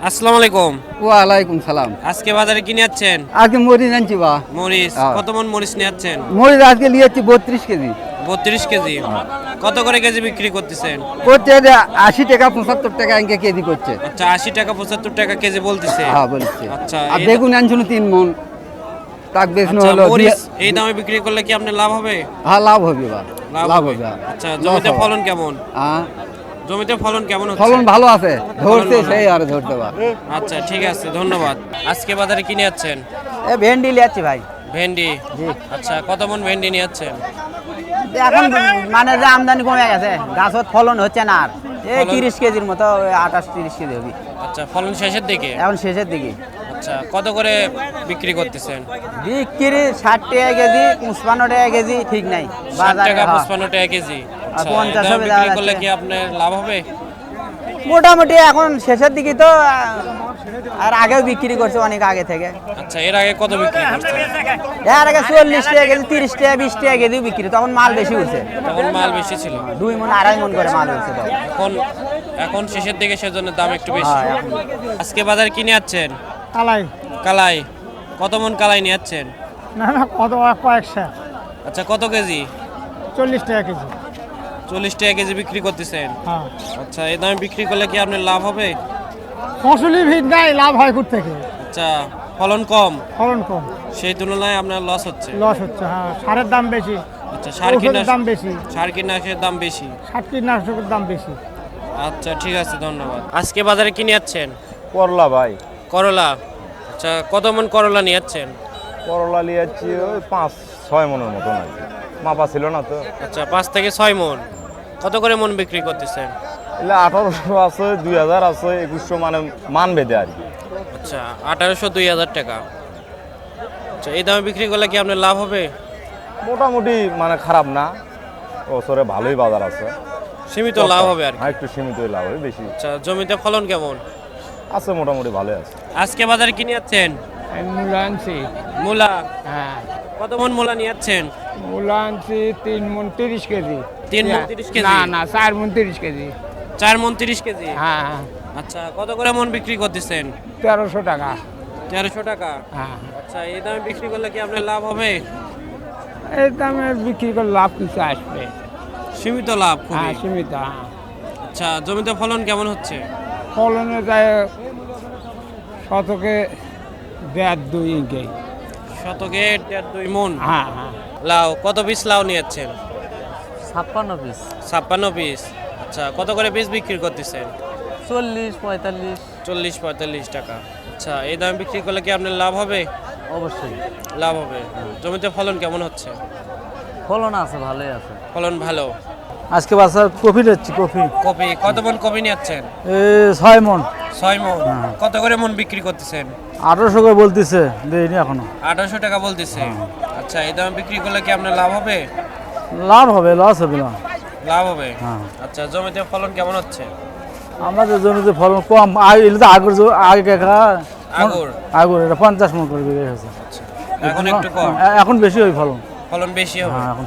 আসসালামু আলাইকুম। ওয়ালাইকুম সালাম। আজকে বাজারে কি নিচ্ছেন? আজকে মরিচ আনছি বা মরিচ কত মন মরিচ নিচ্ছেন? মরিচ আজকে নিয়েছি 32 কেজি। 32 কেজি। কত করে কেজি বিক্রি করতেছেন? করছে 80 টাকা 75 টাকা এঙ্কে কেজি করছে। আচ্ছা 80 টাকা 75 টাকা কেজি বলতেছে। হ্যাঁ বলছে। আচ্ছা আর বেগুন আনছিল 3 মন। তাক বেশনো আচ্ছা, হলো মরিচ এই দামে বিক্রি করলে কি আপনার লাভ হবে? হ্যাঁ লাভ হবে বা লাভ হবে। আচ্ছা জমিতে ফলন কেমন? হ্যাঁ জমিতে ফলন কেমন হচ্ছে? ফলন ভালো আছে, ধরতে সেই আর ধরতে বা। আচ্ছা ঠিক আছে, ধন্যবাদ। আজকে বাজারে কি নিচ্ছেন? এ ভেন্ডি লিয়াচ্ছি ভাই। ভেন্ডি। আচ্ছা কত মন ভেন্ডি নিচ্ছেন? এখন মানে যে আমদানি কমে গেছে, গাছত ফলন হচ্ছে না আর। এই 30 কেজির মতো 28-30 কেজি হবে। আচ্ছা ফলন শেষের দিকে? এখন শেষের দিকে। আচ্ছা কত করে বিক্রি করতেছেন? বিক্রি 60 টাকা কেজি, 55 টাকা কেজি, ঠিক নাই 60 টাকা 55 টাকা কেজি। আচ্ছা 50 এটা হবে বিক্রি দাদা, করলে কি আপনার লাভ হবে? মোটামুটি এখন শেষের দিকে তো আর আগেও বিক্রি করছে অনেক আগে থেকে। আচ্ছা এর আগে কত বিক্রি করছেন? এর আগে 40 টাকা কেজি, 30 টাকা 20 টাকা কেজি বিক্রি, তখন মাল বেশি উঠছে। তখন মাল বেশি ছিল। 2 মণ 2.5 মণ করে মাল উঠছে তখন। এখন এখন শেষের দিকে সেজন্য দাম একটু বেশি। আজকে বাজারে কি নিচ্ছেন? কালাই কালাই। কত মন কালাই নিচ্ছেন? না না কত কয়েকশো। আচ্ছা কত কেজি? 40 টাকা কেজি। 40 টাকা কেজি বিক্রি করতেছেন। হ্যাঁ আচ্ছা এই দামে বিক্রি করলে কি আপনার লাভ হবে? ফসলি ভিড় নাই, লাভ হয় কোথা থেকে? আচ্ছা ফলন কম, ফলন কম, সেই তুলনায় আপনার লস হচ্ছে। লস হচ্ছে। হ্যাঁ সারের দাম বেশি, আচ্ছা ওষুধের দাম বেশি, সার কীটনাশকের দাম বেশি। কীটনাশকের দাম বেশি। আচ্ছা ঠিক আছে, ধন্যবাদ। আজকে বাজারে কি নিচ্ছেন? করলা ভাই, করলা। আচ্ছা কত মন করলা নিচ্ছেন? করলা লিয়াচ্ছি ওই 5-6 মনের মতন আর কি, মাপা ছিল না তো। আচ্ছা 5 থেকে 6 মন। কত করে মন বিক্রি করতেছেন? এলে 1800 আছে, 2000 আছে, 2100 মানে মান বেঁধে আর কি। আচ্ছা 1800-2000 টাকা। আচ্ছা এই দামে বিক্রি করলে কি আপনার লাভ হবে? মোটামুটি মানে খারাপ না, বছরে ভালোই বাজার আছে, সীমিত লাভ হবে আর কি। হ্যাঁ একটু সীমিতই লাভ হবে, বেশি আচ্ছা জমিতে ফলন কেমন? আছে, মোটামুটি ভালোই আছে। আজকে বাজারে কি নিচ্ছেন? মূলা আনছি। মূলা। হ্যাঁ কত মন মূলা নিচ্ছেন? মূলা আনছি 3 মণ 30 কেজি। 3 মন 30 কেজি? না না 4 মণ 30 কেজি। 4 মন 30 কেজি। হ্যাঁ আচ্ছা কত করে মন বিক্রি করতেছেন? 1300 টাকা। 1300 টাকা। হ্যাঁ আচ্ছা এই দামে বিক্রি করলে কি আপনার লাভ হবে? এই দামে বিক্রি করলে লাভ কিছু আসবে। সীমিত লাভ খুবই। হ্যাঁ সীমিত। হ্যাঁ আচ্ছা জমিতে ফলন কেমন হচ্ছে? ফলনে যায় শতকে 1.5-2 ইঞ্চি। শতকে 1.5-2 মন। হ্যাঁ হ্যাঁ লাউ কত পিস লাউ নিয়েছেন? 56 পিস। 56 পিস। আচ্ছা কত করে পিস বিক্রি করতেছেন? 40-45। 40-45 টাকা। আচ্ছা এই দামে বিক্রি করলে কি আপনার লাভ হবে? অবশ্যই লাভ হবে। জমিতে ফলন কেমন হচ্ছে? ফলন আছে, ভালোই আছে। ফলন ভালো। আজকে বাজার কপি নিচ্ছি, কপি কপি কত মন কপি নিচ্ছেন? 6 মণ। 6 মন। কত করে মন বিক্রি করতেছেন? 1800 করে বলতেছে, দেয়নি এখনো। 1800 টাকা বলতেছে। আচ্ছা এই দামে বিক্রি করলে কি আপনার লাভ হবে? লাভ হবে, লস হবে না। লাভ হবে। হ্যাঁ। আচ্ছা জমিতে ফলন কেমন হচ্ছে? আমাদের জমিতে ফলন কম, এগুলো তো আগে আগুর এটা 50 মণ করে বিক্রি হয়েছে। এখন একটু কম। এখন বেশি হয় ফলন। ফলন বেশি হবে। হ্যাঁ এখন